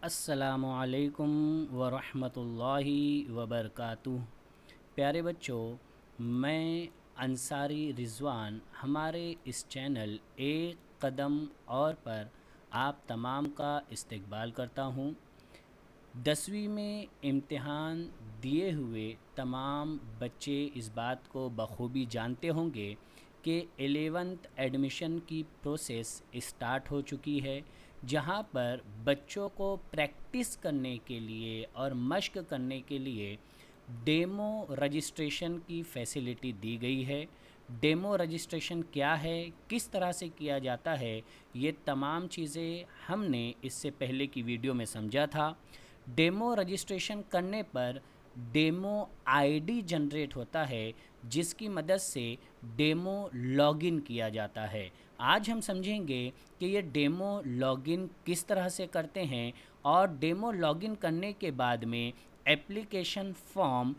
अस्सलामुअलैकुम वरहमतुल्लाहि वबरकातुह। प्यारे बच्चों, मैं अंसारी रिज़वान हमारे इस चैनल एक कदम और पर आप तमाम का इस्तकबाल करता हूँ। 10वीं में इम्तिहान दिए हुए तमाम बच्चे इस बात को बखूबी जानते होंगे कि 11th एडमिशन की प्रोसेस स्टार्ट हो चुकी है, जहां पर बच्चों को प्रैक्टिस करने के लिए और मश्क करने के लिए डेमो रजिस्ट्रेशन की फैसिलिटी दी गई है। डेमो रजिस्ट्रेशन क्या है, किस तरह से किया जाता है, ये तमाम चीज़ें हमने इससे पहले की वीडियो में समझा था। डेमो रजिस्ट्रेशन करने पर डेमो आईडी जनरेट होता है, जिसकी मदद से डेमो लॉगिन किया जाता है। आज हम समझेंगे कि ये डेमो लॉगिन किस तरह से करते हैं और डेमो लॉगिन करने के बाद में एप्लीकेशन फॉर्म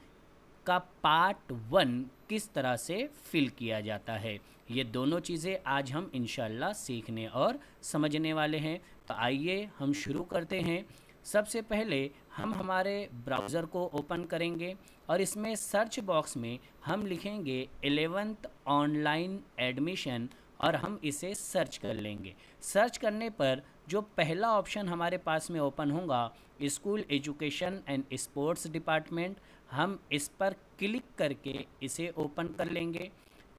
का पार्ट 1 किस तरह से फिल किया जाता है। ये दोनों चीज़ें आज हम इंशाल्लाह सीखने और समझने वाले हैं। तो आइए हम शुरू करते हैं। सबसे पहले हम हमारे ब्राउज़र को ओपन करेंगे और इसमें सर्च बॉक्स में हम लिखेंगे 11th ऑनलाइन एडमिशन और हम इसे सर्च कर लेंगे। सर्च करने पर जो पहला ऑप्शन हमारे पास में ओपन होगा, school education and sports department, हम इस पर क्लिक करके इसे ओपन कर लेंगे।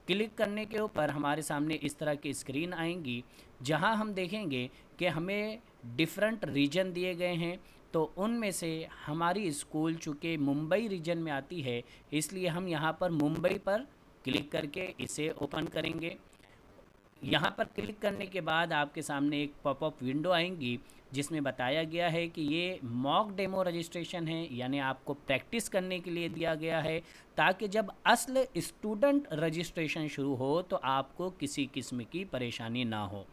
क्लिक करने के ऊपर हमारे सामने इस तरह की स्क्रीन आएंगी, जहां हम देखेंगे कि हमें डिफरेंट रीजन दिए गए हैं। तो उनमें से हमारी स्कूल चूँकि मुंबई रीजन में आती है, इसलिए हम यहां पर मुंबई पर क्लिक करके इसे ओपन करेंगे। यहाँ पर क्लिक करने के बाद आपके सामने एक पॉपअप विंडो आएंगी, जिसमें बताया गया है कि ये मॉक डेमो रजिस्ट्रेशन है, यानी आपको प्रैक्टिस करने के लिए दिया गया है, ताकि जब असल स्टूडेंट रजिस्ट्रेशन शुरू हो तो आपको किसी किस्म की परेशानी ना हो।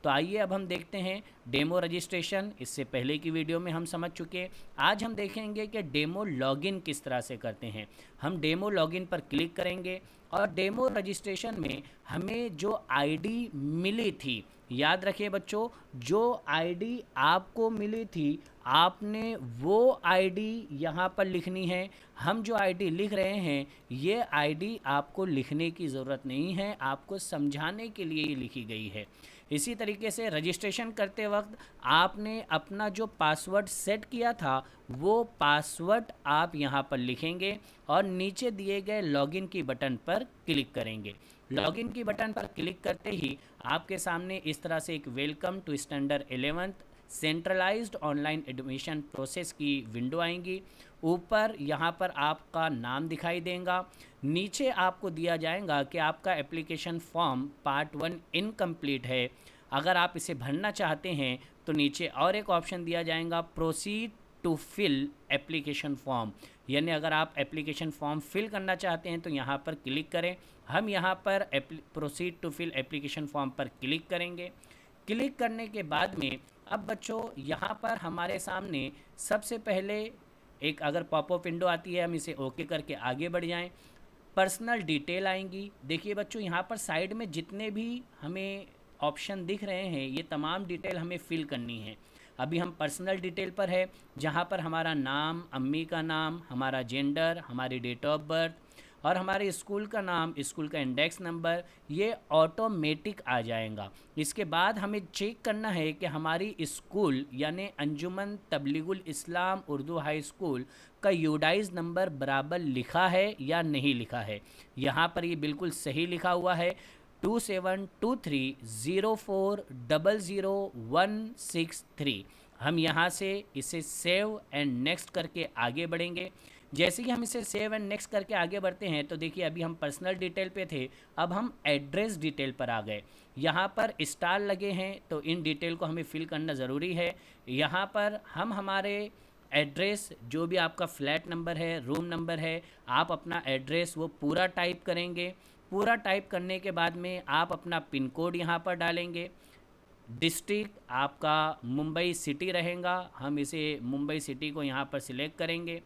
तो आइए अब हम देखते हैं डेमो रजिस्ट्रेशन। इससे पहले की वीडियो में हम समझ चुके हैं। आज हम देखेंगे कि डेमो लॉगिन किस तरह से करते हैं। हम डेमो लॉगिन पर क्लिक करेंगे और डेमो रजिस्ट्रेशन में हमें जो आईडी मिली थी, याद रखिए बच्चों, जो आईडी आपको मिली थी आपने वो आईडी यहाँ पर लिखनी है। हम जो आईडी लिख रहे हैं, ये आईडी आपको लिखने की ज़रूरत नहीं है, आपको समझाने के लिए ही लिखी गई है। इसी तरीके से रजिस्ट्रेशन करते वक्त आपने अपना जो पासवर्ड सेट किया था, वो पासवर्ड आप यहाँ पर लिखेंगे और नीचे दिए गए लॉगिन की बटन पर क्लिक करेंगे। लॉगिन की बटन पर क्लिक करते ही आपके सामने इस तरह से एक welcome to standard 11th centralised online admission process की विंडो आएंगी। ऊपर यहाँ पर आपका नाम दिखाई देगा। नीचे आपको दिया जाएगा कि आपका एप्लीकेशन फॉर्म पार्ट 1 इनकम्प्लीट है। अगर आप इसे भरना चाहते हैं तो नीचे और एक ऑप्शन दिया जाएगा, proceed to fill application form, यानी अगर आप एप्लीकेशन फॉर्म फिल करना चाहते हैं तो यहाँ पर क्लिक करें। हम यहाँ पर proceed to fill application form पर क्लिक करेंगे। क्लिक करने के बाद में अब बच्चों यहाँ पर हमारे सामने सबसे पहले एक अगर पॉपअप विंडो आती है, हम इसे ओके करके आगे बढ़ जाएं। पर्सनल डिटेल आएंगी। देखिए बच्चों, यहाँ पर साइड में जितने भी हमें ऑप्शन दिख रहे हैं, ये तमाम डिटेल हमें फिल करनी है। अभी हम पर्सनल डिटेल पर है, जहाँ पर हमारा नाम, अम्मी का नाम, हमारा जेंडर, हमारी डेट ऑफ बर्थ और हमारे स्कूल का नाम, स्कूल का इंडेक्स नंबर, ये ऑटोमेटिक आ जाएगा। इसके बाद हमें चेक करना है कि हमारी स्कूल यानी अंजुमन तबलीगुल इस्लाम उर्दू हाई स्कूल का यूडाइज नंबर बराबर लिखा है या नहीं लिखा है। यहाँ पर ये बिल्कुल सही लिखा हुआ है, 272304000163। हम यहाँ से इसे सेव एंड नेक्स्ट करके आगे बढ़ेंगे। जैसे ही हम इसे सेव एंड नेक्स्ट करके आगे बढ़ते हैं तो देखिए, अभी हम पर्सनल डिटेल पे थे, अब हम एड्रेस डिटेल पर आ गए। यहाँ पर स्टार लगे हैं, तो इन डिटेल को हमें फिल करना ज़रूरी है। यहाँ पर हम हमारे एड्रेस, जो भी आपका फ्लैट नंबर है, रूम नंबर है, आप अपना एड्रेस वो पूरा टाइप करेंगे। पूरा टाइप करने के बाद में आप अपना पिन कोड यहाँ पर डालेंगे। डिस्ट्रिक्ट आपका मुंबई सिटी रहेगा, हम इसे मुंबई सिटी को यहाँ पर सिलेक्ट करेंगे।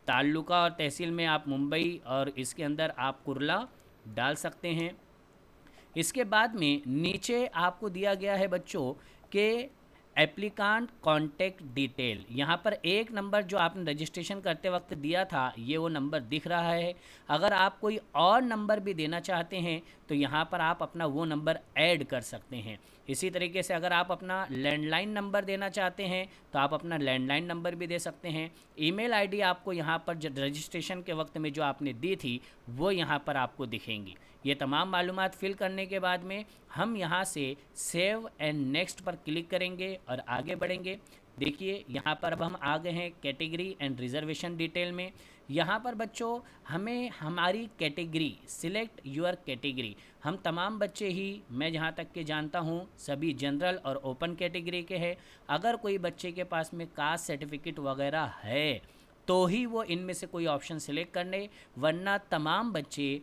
ताल्लुका और तहसील में आप मुंबई और इसके अंदर आप कुर्ला डाल सकते हैं। इसके बाद में नीचे आपको दिया गया है बच्चों कि एप्लीकांट कॉन्टैक्ट डिटेल, यहाँ पर एक नंबर जो आपने रजिस्ट्रेशन करते वक्त दिया था ये वो नंबर दिख रहा है। अगर आप कोई और नंबर भी देना चाहते हैं तो यहाँ पर आप अपना वो नंबर ऐड कर सकते हैं। इसी तरीके से अगर आप अपना लैंडलाइन नंबर देना चाहते हैं तो आप अपना लैंडलाइन नंबर भी दे सकते हैं। ईमेल आईडी आपको यहाँ पर रजिस्ट्रेशन के वक्त में जो आपने दी थी वो यहाँ पर आपको दिखेंगी। ये तमाम मालूमात फिल करने के बाद में हम यहाँ से सेव एंड नेक्स्ट पर क्लिक करेंगे और आगे बढ़ेंगे। देखिए यहाँ पर अब हम आ गए हैं कैटेगरी एंड रिजर्वेशन डिटेल में। यहाँ पर बच्चों हमें हमारी कैटेगरी सिलेक्ट योर कैटेगरी, हम तमाम बच्चे ही मैं जहाँ तक के जानता हूँ सभी जनरल और ओपन कैटेगरी के हैं। अगर कोई बच्चे के पास में कास्ट सर्टिफिकेट वगैरह है तो ही वो इनमें से कोई ऑप्शन सिलेक्ट करने, वरना तमाम बच्चे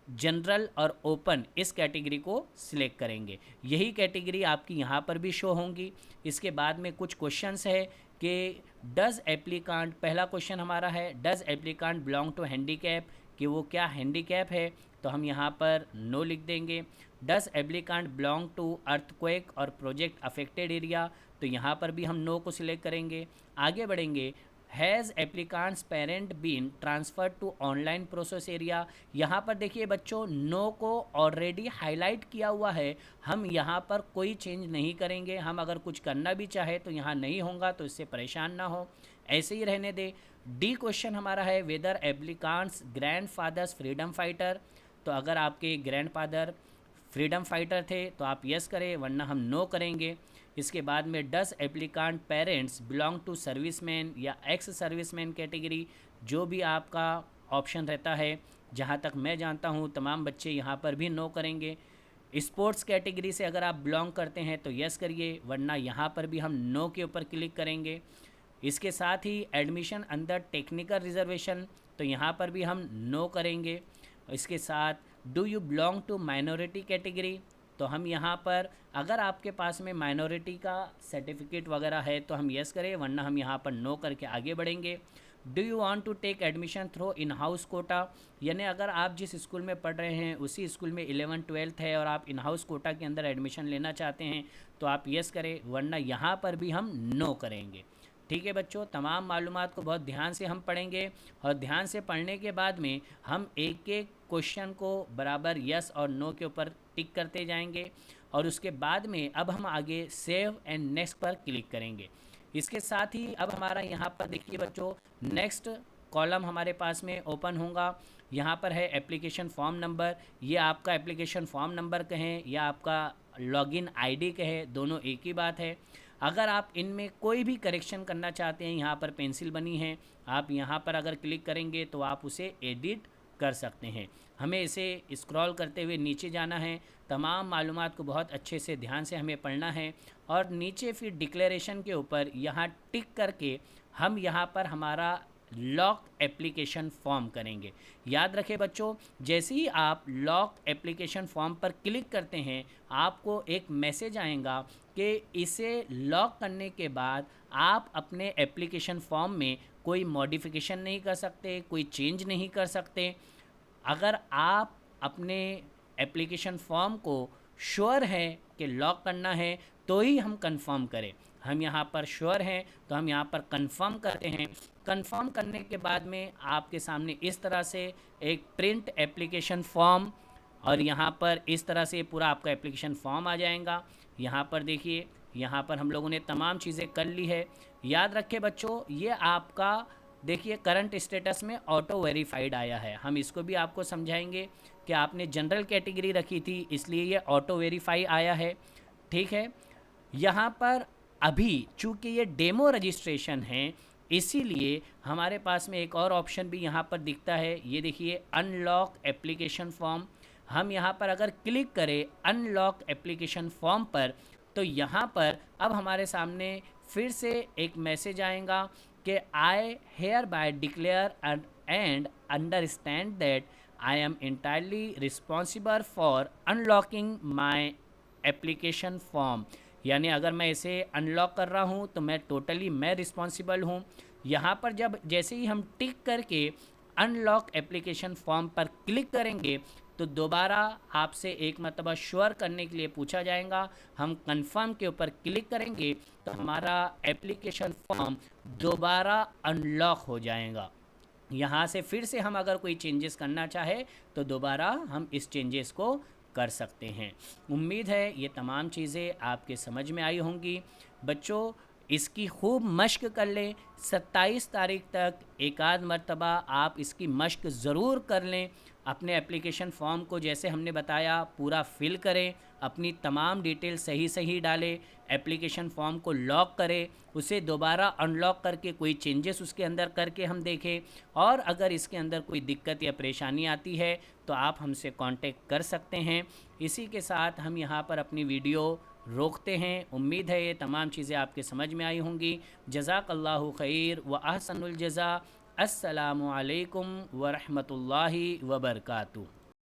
जनरल और ओपन इस कैटेगरी को सिलेक्ट करेंगे। यही कैटेगरी आपकी यहाँ पर भी शो होंगी। इसके बाद में कुछ क्वेश्चंस है कि डज़ एप्लीकांट, पहला क्वेश्चन हमारा है does applicant belong to handicap, कि वो क्या हैंडीकैप है, तो हम यहाँ पर नो लिख देंगे। Does applicant belong to earthquake और प्रोजेक्ट अफेक्टेड एरिया, तो यहाँ पर भी हम नो को सिलेक्ट करेंगे। आगे बढ़ेंगे। Has applicant's parent been transfer to online process area, यहाँ पर देखिए बच्चों नो को ऑलरेडी हाईलाइट किया हुआ है, हम यहाँ पर कोई चेंज नहीं करेंगे। हम अगर कुछ करना भी चाहे तो यहाँ नहीं होगा, तो इससे परेशान ना हो, ऐसे ही रहने दे। डी क्वेश्चन हमारा है whether applicant's grandfather's freedom fighter, तो अगर आपके ग्रैंड फादर फ्रीडम फाइटर थे तो आप यस करें, वरना हम नो करेंगे। इसके बाद में does applicant parents belong to serviceman या एक्स सर्विसमैन कैटेगरी, जो भी आपका ऑप्शन रहता है, जहाँ तक मैं जानता हूँ तमाम बच्चे यहाँ पर भी नो करेंगे। स्पोर्ट्स कैटेगरी से अगर आप बिलोंग करते हैं तो यस करिए, वरना यहाँ पर भी हम नो के ऊपर क्लिक करेंगे। इसके साथ ही एडमिशन अंडर टेक्निकल रिजर्वेशन, तो यहाँ पर भी हम नो करेंगे। इसके साथ do you belong to minority category, तो हम यहाँ पर अगर आपके पास में माइनॉरिटी का सर्टिफिकेट वगैरह है तो हम यस करें, वरना हम यहाँ पर नो करके आगे बढ़ेंगे। Do you want to take admission through in house quota, यानी अगर आप जिस स्कूल में पढ़ रहे हैं उसी स्कूल में 11-12 है और आप इन हाउस कोटा के अंदर एडमिशन लेना चाहते हैं तो आप यस करें, वरना यहाँ पर भी हम नो करेंगे। ठीक है बच्चों, तमाम मालूमात को बहुत ध्यान से हम पढ़ेंगे और ध्यान से पढ़ने के बाद में हम एक एक क्वेश्चन को बराबर यस और नो के ऊपर टिक करते जाएंगे और उसके बाद में अब हम आगे सेव एंड नेक्स्ट पर क्लिक करेंगे। इसके साथ ही अब हमारा यहाँ पर देखिए बच्चों नेक्स्ट कॉलम हमारे पास में ओपन होगा। यहाँ पर है एप्लीकेशन फॉर्म नंबर, ये आपका एप्लीकेशन फॉर्म नंबर कहें या आपका लॉगिन आईडी कहें, दोनों एक ही बात है। अगर आप इनमें कोई भी करेक्शन करना चाहते हैं, यहाँ पर पेंसिल बनी है, आप यहाँ पर अगर क्लिक करेंगे तो आप उसे एडिट कर सकते हैं। हमें इसे स्क्रॉल करते हुए नीचे जाना है, तमाम मालूमात को बहुत अच्छे से ध्यान से हमें पढ़ना है और नीचे फिर डिक्लेरेशन के ऊपर यहाँ टिक करके हम यहाँ पर हमारा लॉक एप्लीकेशन फॉर्म करेंगे। याद रखें बच्चों, जैसे ही आप लॉक एप्लीकेशन फॉर्म पर क्लिक करते हैं आपको एक मैसेज आएगा कि इसे लॉक करने के बाद आप अपने एप्लीकेशन फॉर्म में कोई मॉडिफिकेशन नहीं कर सकते, कोई चेंज नहीं कर सकते। अगर आप अपने एप्लीकेशन फॉर्म को श्योर है कि लॉक करना है तो ही हम कंफर्म करें। हम यहाँ पर श्योर हैं तो हम यहाँ पर कंफर्म करते हैं। कंफर्म करने के बाद में आपके सामने इस तरह से एक प्रिंट एप्लीकेशन फॉर्म और यहाँ पर इस तरह से पूरा आपका एप्लीकेशन फॉर्म आ जाएगा। यहाँ पर देखिए, यहाँ पर हम लोगों ने तमाम चीज़ें कर ली है। याद रखें बच्चों, ये आपका देखिए करंट स्टेटस में ऑटो वेरीफाइड आया है। हम इसको भी आपको समझाएंगे कि आपने जनरल कैटेगरी रखी थी इसलिए ये ऑटो वेरीफाई आया है। ठीक है, यहाँ पर अभी चूँकि ये डेमो रजिस्ट्रेशन है इसीलिए हमारे पास में एक और ऑप्शन भी यहाँ पर दिखता है। ये देखिए अनलॉक एप्लीकेशन फॉर्म, हम यहाँ पर अगर क्लिक करें अनलॉक एप्लीकेशन फॉर्म पर तो यहाँ पर अब हमारे सामने फिर से एक मैसेज आएगा कि I hereby declare and understand that I am entirely responsible for unlocking my application form, यानी अगर मैं इसे अनलॉक कर रहा हूँ तो मैं मैं रिस्पॉन्सिबल हूँ। यहाँ पर जब जैसे ही हम टिक करके अनलॉक एप्लीकेशन फॉर्म पर क्लिक करेंगे तो दोबारा आपसे एक मरतबा श्योर करने के लिए पूछा जाएगा। हम कंफर्म के ऊपर क्लिक करेंगे तो हमारा एप्लीकेशन फॉर्म दोबारा अनलॉक हो जाएगा। यहाँ से फिर से हम अगर कोई चेंजेस करना चाहे तो दोबारा हम इस चेंजेस को कर सकते हैं। उम्मीद है ये तमाम चीज़ें आपके समझ में आई होंगी। बच्चों, इसकी खूब मश्क कर लें। 27 तारीख तक एक आध मरतबा आप इसकी मश्क ज़रूर कर लें। अपने एप्लीकेशन फॉर्म को जैसे हमने बताया पूरा फिल करें, अपनी तमाम डिटेल सही सही डालें, एप्लीकेशन फॉर्म को लॉक करें, उसे दोबारा अनलॉक करके कोई चेंजेस उसके अंदर करके हम देखें। और अगर इसके अंदर कोई दिक्कत या परेशानी आती है तो आप हमसे कांटेक्ट कर सकते हैं। इसी के साथ हम यहाँ पर अपनी वीडियो रोकते हैं। उम्मीद है ये तमाम चीज़ें आपके समझ में आई होंगी। जज़ाकल्लाहु खैर व अहसनुल जज़ा। अस्सलामु अलैकुम व रहमतुल्लाहि व बरकातुहू।